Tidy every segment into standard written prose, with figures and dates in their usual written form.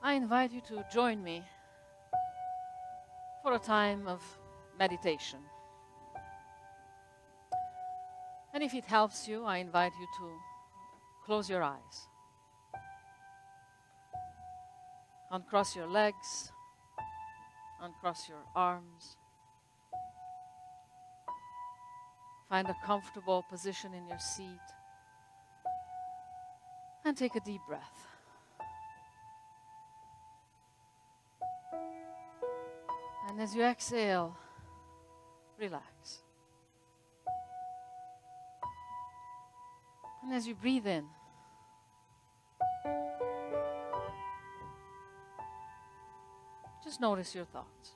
I invite you to join me for a time of meditation. And if it helps you, I invite you to close your eyes, uncross your legs, uncross your arms, find a comfortable position in your seat, and take a deep breath. And as you exhale, relax. And as you breathe in, just notice your thoughts.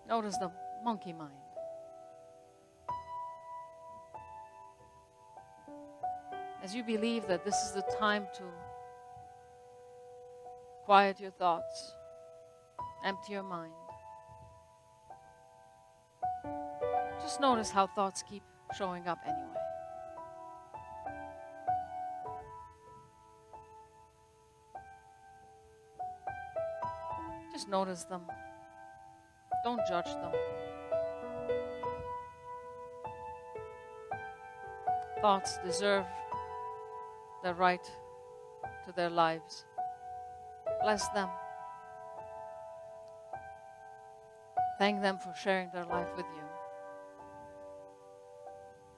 Notice the monkey mind. As you believe that this is the time to quiet your thoughts, empty your mind, just notice how thoughts keep showing up anyway. Just notice them. Don't judge them. Thoughts deserve the right to their lives. Bless them. Thank them for sharing their life with you.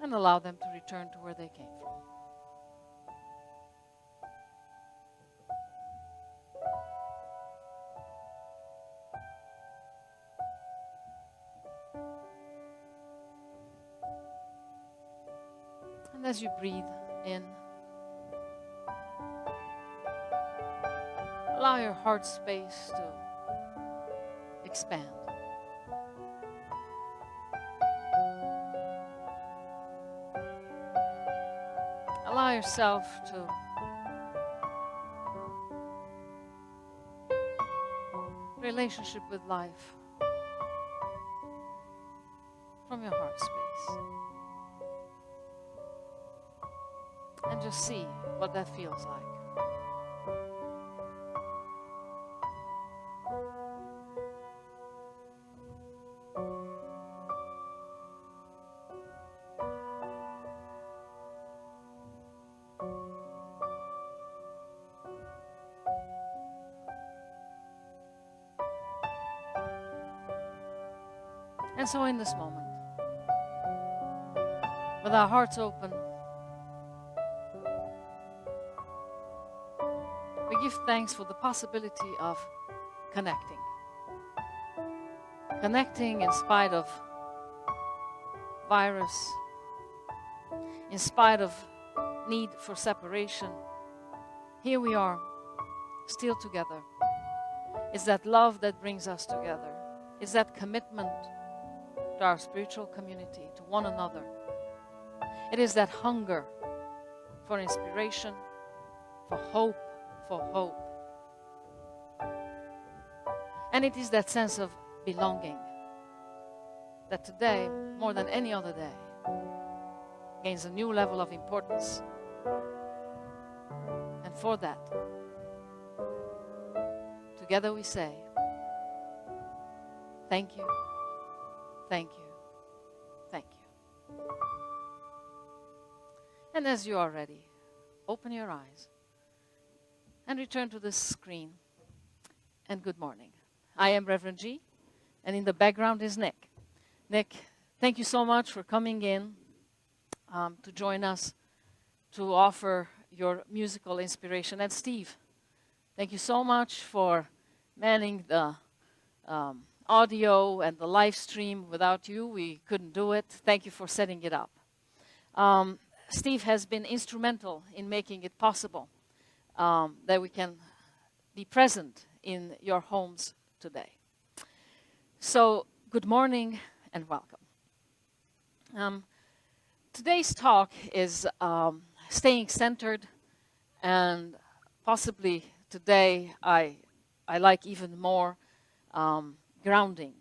And allow them to return to where they came from. And as you breathe in, allow your heart space to expand. Allow yourself to relationship with life from your heart space. And just see what that feels like. And so in this moment, with our hearts open, we give thanks for the possibility of connecting. Connecting in spite of virus, in spite of need for separation. Here we are, still together. It's that love that brings us together. It's that commitment to our spiritual community, to one another. It is that hunger for inspiration, for hope, And it is that sense of belonging that today, more than any other day, gains a new level of importance. And for that, together we say, thank you, thank you, thank you. And as you are ready, open your eyes and return to the screen. And good morning. I am Reverend G, and in the background is Nick. Nick, thank you so much for coming in to join us to offer your musical inspiration. And Steve, thank you so much for manning the audio and the live stream. Without you, we couldn't do it. Thank you for setting it up. Steve has been instrumental in making it possible that we can be present in your homes today. So, good morning and welcome. Today's talk is staying centered, and possibly today I like even more grounding.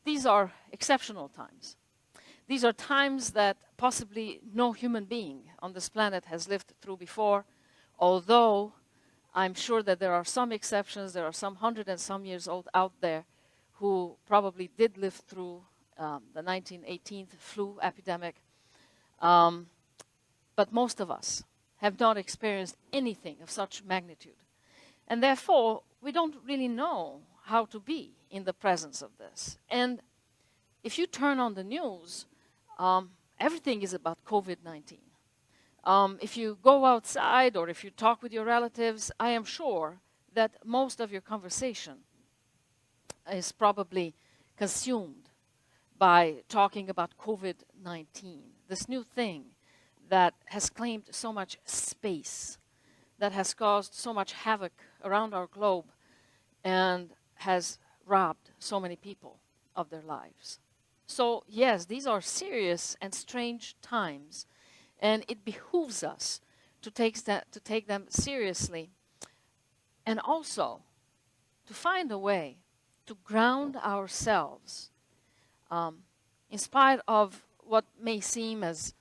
These are exceptional times. These are times that possibly no human being on this planet has lived through before, although I'm sure that there are some exceptions. There are some 100 and some years old out there who probably did live through the 1918 flu epidemic. But most of us have not experienced anything of such magnitude. And therefore, we don't really know how to be in the presence of this. And if you turn on the news, everything is about COVID-19. If you go outside or if you talk with your relatives, I am sure that most of your conversation is probably consumed by talking about COVID-19, this new thing that has claimed so much space, that has caused so much havoc around our globe, and has robbed so many people of their lives. So yes, these are serious and strange times, and it behooves us to take them seriously, and also to find a way to ground ourselves in spite of what may seem as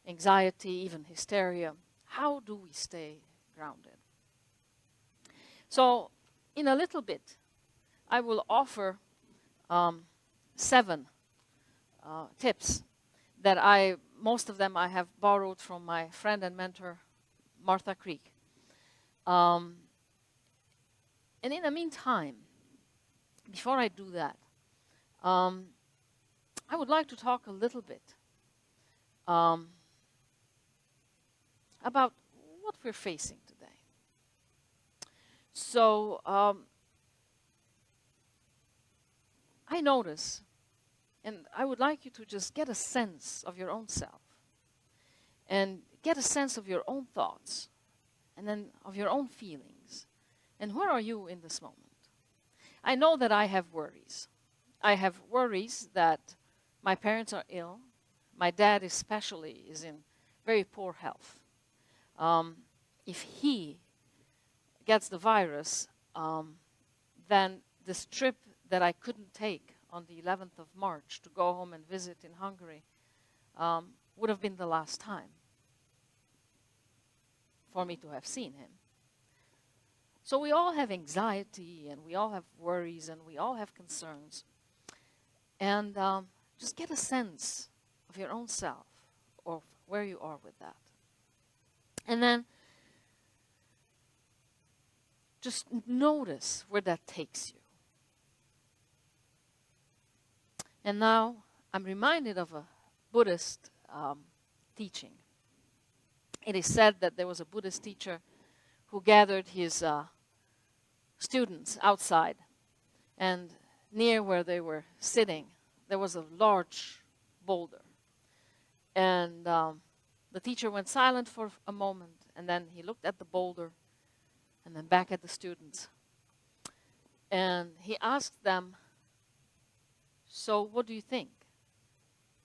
anxiety, even hysteria. How do we stay grounded? So in a little bit, I will offer 7 tips that most of them I have borrowed from my friend and mentor, Martha Creek. And in the meantime, before I do that, I would like to talk a little bit about what we're facing today. So I notice, and I would like you to just get a sense of your own self and get a sense of your own thoughts and then of your own feelings. And where are you in this moment? I know that I have worries. I have worries that my parents are ill. My dad especially is in very poor health. If he gets the virus, then this trip that I couldn't take on the 11th of March to go home and visit in Hungary would have been the last time for me to have seen him. So we all have anxiety, and we all have worries, and we all have concerns. And just get a sense of your own self, or where you are with that. And then just notice where that takes you. And now I'm reminded of a Buddhist teaching. It is said that there was a Buddhist teacher who gathered his students outside, and near where they were sitting, there was a large boulder. And the teacher went silent for a moment, and then he looked at the boulder, and then back at the students. And he asked them, "So what do you think?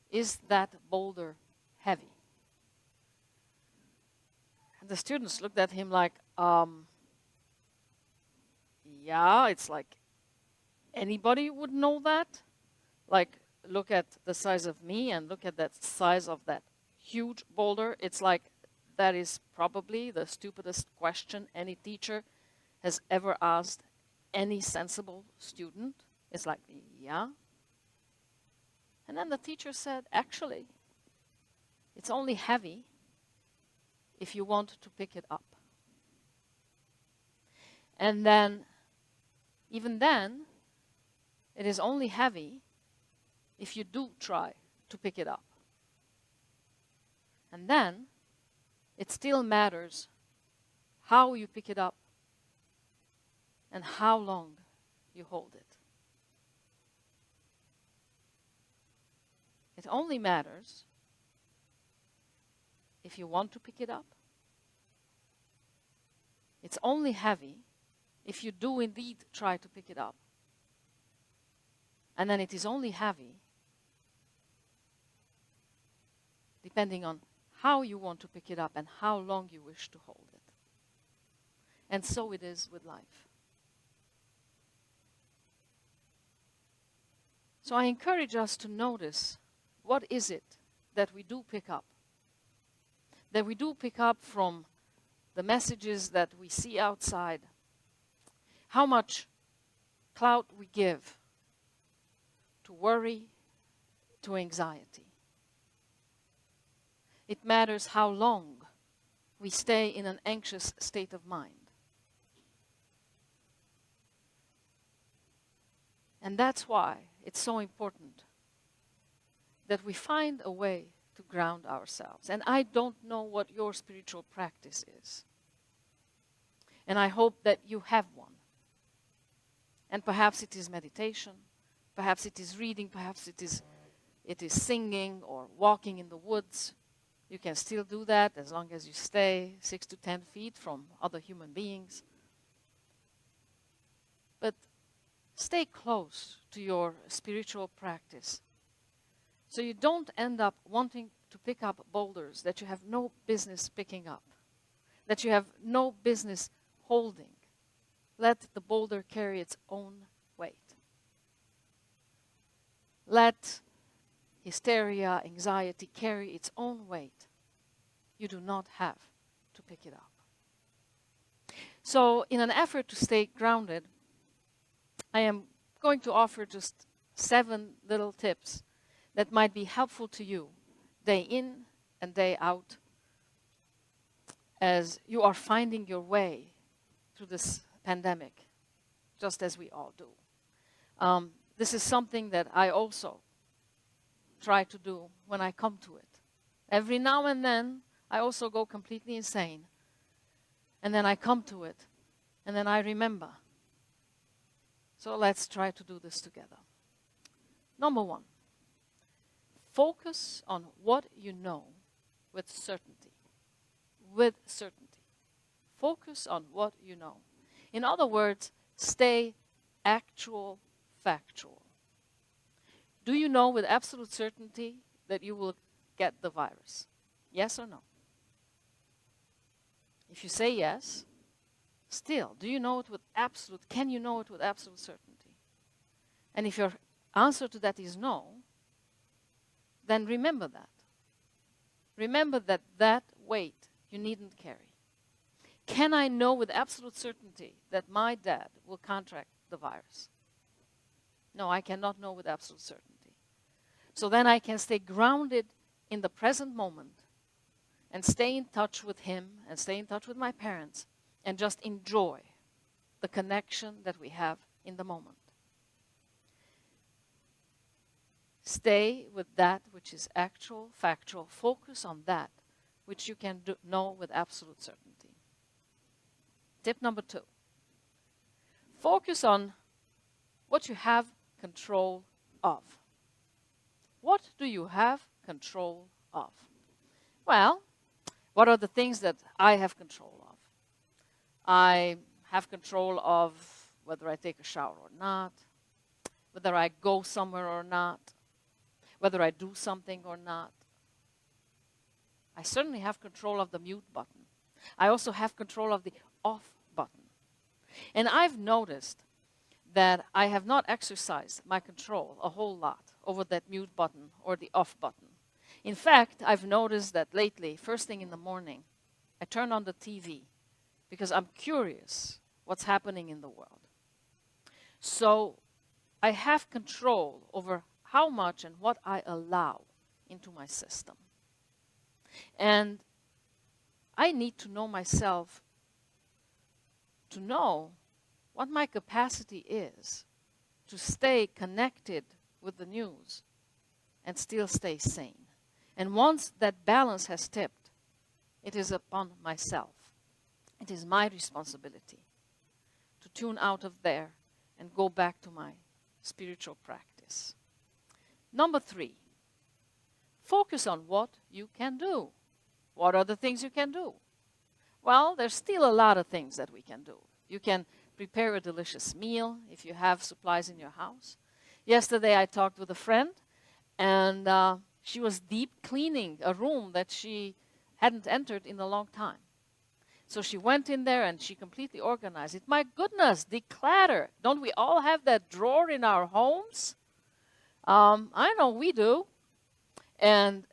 Is that boulder heavy?" And the students looked at him like, yeah, it's like anybody would know that. Like, look at the size of me and look at that size of that huge boulder. It's like that is probably the stupidest question any teacher has ever asked any sensible student. It's like, yeah. And then the teacher said, actually, it's only heavy if you want to pick it up. And then, even then, it is only heavy if you do try to pick it up. And then, it still matters how you pick it up and how long you hold it. It only matters if you want to pick it up. It's only heavy if you do indeed try to pick it up. And then it is only heavy depending on how you want to pick it up and how long you wish to hold it. And so it is with life. So I encourage us to notice what is it that we do pick up? That we do pick up from the messages that we see outside. How much clout we give to worry, to anxiety. It matters how long we stay in an anxious state of mind. And that's why it's so important that we find a way to ground ourselves. And I don't know what your spiritual practice is. And I hope that you have one. And perhaps it is meditation, perhaps it is reading, perhaps it is singing or walking in the woods. You can still do that as long as you stay 6 to 10 feet from other human beings. But stay close to your spiritual practice so you don't end up wanting to pick up boulders that you have no business picking up, that you have no business holding. Let the boulder carry its own weight. Let hysteria, anxiety carry its own weight. You do not have to pick it up. So, in an effort to stay grounded, I am going to offer just 7 little tips that might be helpful to you day in and day out as you are finding your way through this pandemic, just as we all do. This is something that I also try to do when I come to it. Every now and then, I also go completely insane. And then I come to it, and then I remember. So let's try to do this together. Number 1, focus on what you know with certainty. With certainty. Focus on what you know. In other words, stay actual, factual. Do you know with absolute certainty that you will get the virus? Yes or no? If you say yes, still, do you know it with can you know it with absolute certainty? And if your answer to that is no, then remember that. Remember that weight you needn't carry. Can I know with absolute certainty that my dad will contract the virus? No, I cannot know with absolute certainty. So then I can stay grounded in the present moment and stay in touch with him and stay in touch with my parents and just enjoy the connection that we have in the moment. Stay with that which is actual, factual. Focus on that which you can know with absolute certainty. Tip number 2. Focus on what you have control of. What do you have control of? Well, what are the things that I have control of? I have control of whether I take a shower or not, whether I go somewhere or not, whether I do something or not. I certainly have control of the mute button. I also have control of the off button. And I've noticed that I have not exercised my control a whole lot over that mute button or the off button. In fact, I've noticed that lately, first thing in the morning, I turn on the TV because I'm curious what's happening in the world. So I have control over how much and what I allow into my system. And I need to know myself to know what my capacity is to stay connected with the news and still stay sane. And once that balance has tipped, it is upon myself. It is my responsibility to tune out of there and go back to my spiritual practice. Number 3, focus on what you can do. What are the things you can do? Well, there's still a lot of things that we can do. You can prepare a delicious meal if you have supplies in your house. Yesterday I talked with a friend, and she was deep cleaning a room that she hadn't entered in a long time. So she went in there and she completely organized it. My goodness, declutter. Don't we all have that drawer in our homes? I know we do. And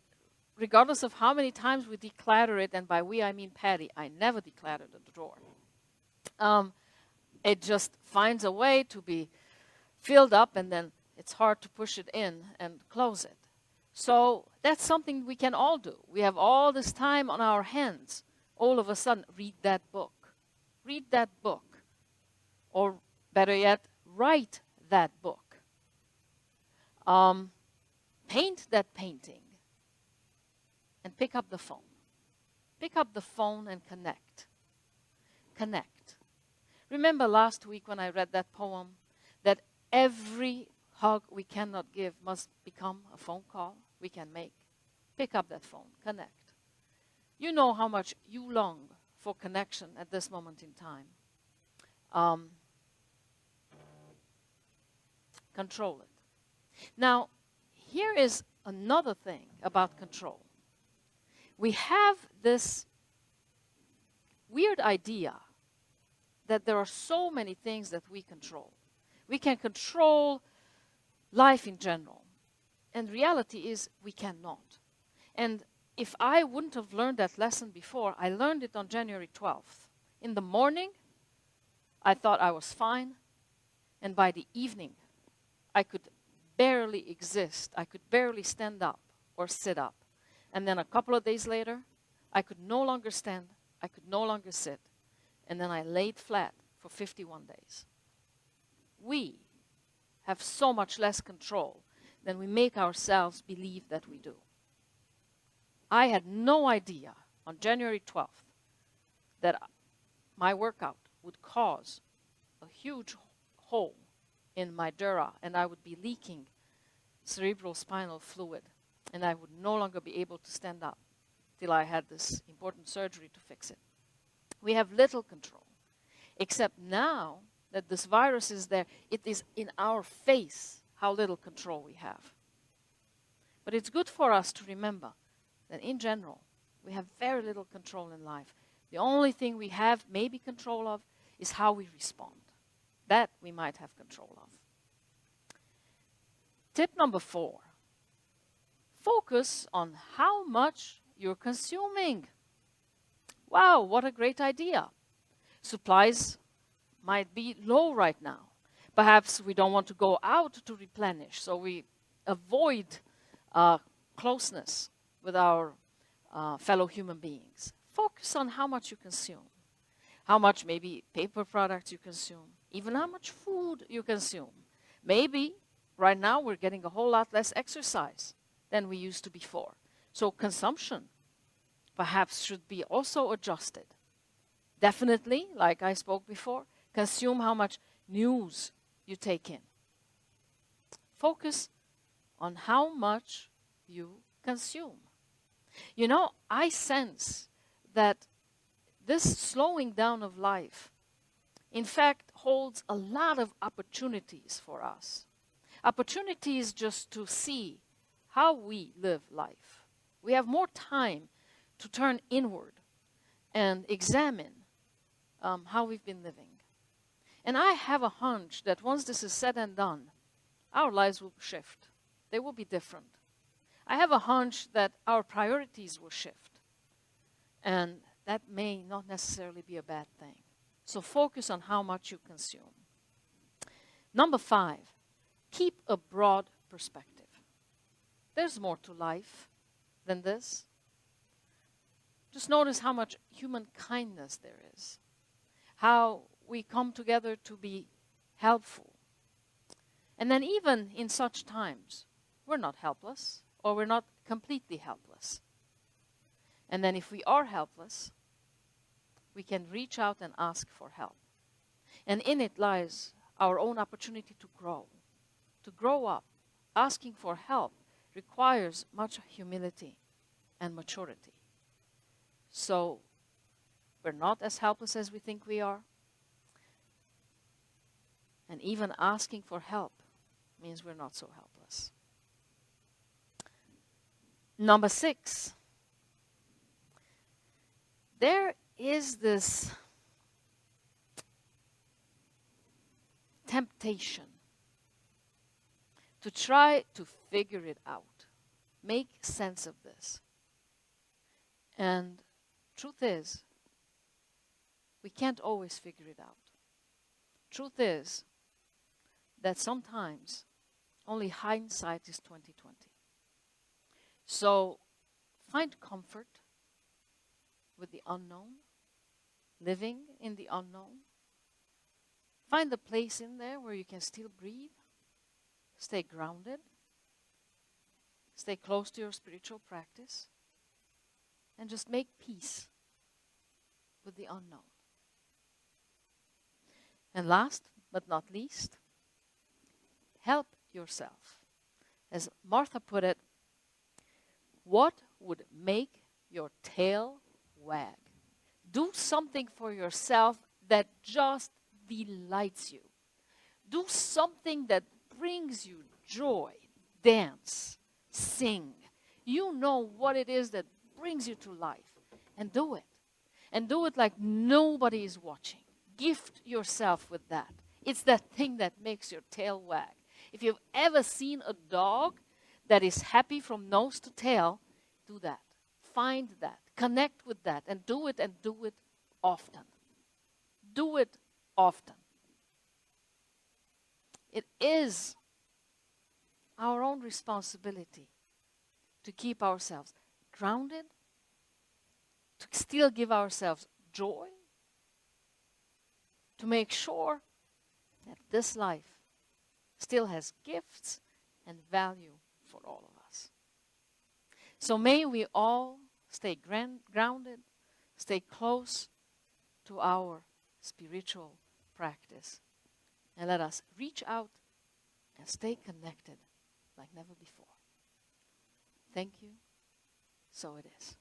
regardless of how many times we declutter it, and by we I mean Patty, I never decluttered the drawer. It just finds a way to be filled up, and then it's hard to push it in and close it. So that's something we can all do. We have all this time on our hands. All of a sudden, read that book. Read that book. Or better yet, write that book. Paint that painting. And pick up the phone. Pick up the phone and connect. Connect. Remember last week when I read that poem, that every hug we cannot give must become a phone call we can make. Pick up that phone. Connect. You know how much you long for connection at this moment in time. Control it. Now, here is another thing about control. We have this weird idea that there are so many things that we control. We can control life in general. And reality is we cannot. And if I wouldn't have learned that lesson before, I learned it on January 12th. In the morning, I thought I was fine. And by the evening, I could barely exist. I could barely stand up or sit up. And then a couple of days later, I could no longer stand. I could no longer sit. And then I laid flat for 51 days. We have so much less control than we make ourselves believe that we do. I had no idea on January 12th that my workout would cause a huge hole in my dura, and I would be leaking cerebral spinal fluid, and I would no longer be able to stand up till I had this important surgery to fix it. We have little control, except now that this virus is there, it is in our face how little control we have. But it's good for us to remember that in general, we have very little control in life. The only thing we have maybe control of is how we respond. That we might have control of. Tip number 4. Focus on how much you're consuming. Wow, what a great idea. Supplies might be low right now. Perhaps we don't want to go out to replenish, so we avoid closeness with our fellow human beings. Focus on how much you consume, how much maybe paper products you consume, even how much food you consume. Maybe right now we're getting a whole lot less exercise than we used to before. So consumption perhaps should be also adjusted. Definitely, like I spoke before, consume how much news you take in. Focus on how much you consume. You know, I sense that this slowing down of life, in fact, holds a lot of opportunities for us. Opportunities just to see how we live life. We have more time to turn inward and examine how we've been living. And I have a hunch that once this is said and done, our lives will shift. They will be different. I have a hunch that our priorities will shift. And that may not necessarily be a bad thing. So focus on how much you consume. Number 5, keep a broad perspective. There's more to life than this. Just notice how much human kindness there is. How we come together to be helpful. And then even in such times, we're not helpless, or we're not completely helpless. And then if we are helpless, we can reach out and ask for help. And in it lies our own opportunity to grow up. Asking for help requires much humility and maturity. So we're not as helpless as we think we are. And even asking for help means we're not so helpless. Number 6. There is this temptation to try to figure it out. Make sense of this. And truth is, we can't always figure it out. Truth is that sometimes only hindsight is 20/20. So find comfort with the unknown, living in the unknown. Find a place in there where you can still breathe, stay grounded, stay close to your spiritual practice, and just make peace with the unknown. And last but not least, help yourself. As Martha put it, what would make your tail wag? Do something for yourself that just delights you. Do something that brings you joy. Dance, sing. You know what it is that brings you to life. And do it. And do it like nobody is watching. Gift yourself with that. It's that thing that makes your tail wag. If you've ever seen a dog that is happy from nose to tail, do that. Find that. Connect with that. And do it often. Do it often. It is our own responsibility to keep ourselves grounded, to still give ourselves joy, to make sure that this life still has gifts and value for all of us. So may we all stay grounded, stay close to our spiritual practice, and let us reach out and stay connected like never before. Thank you. So it is.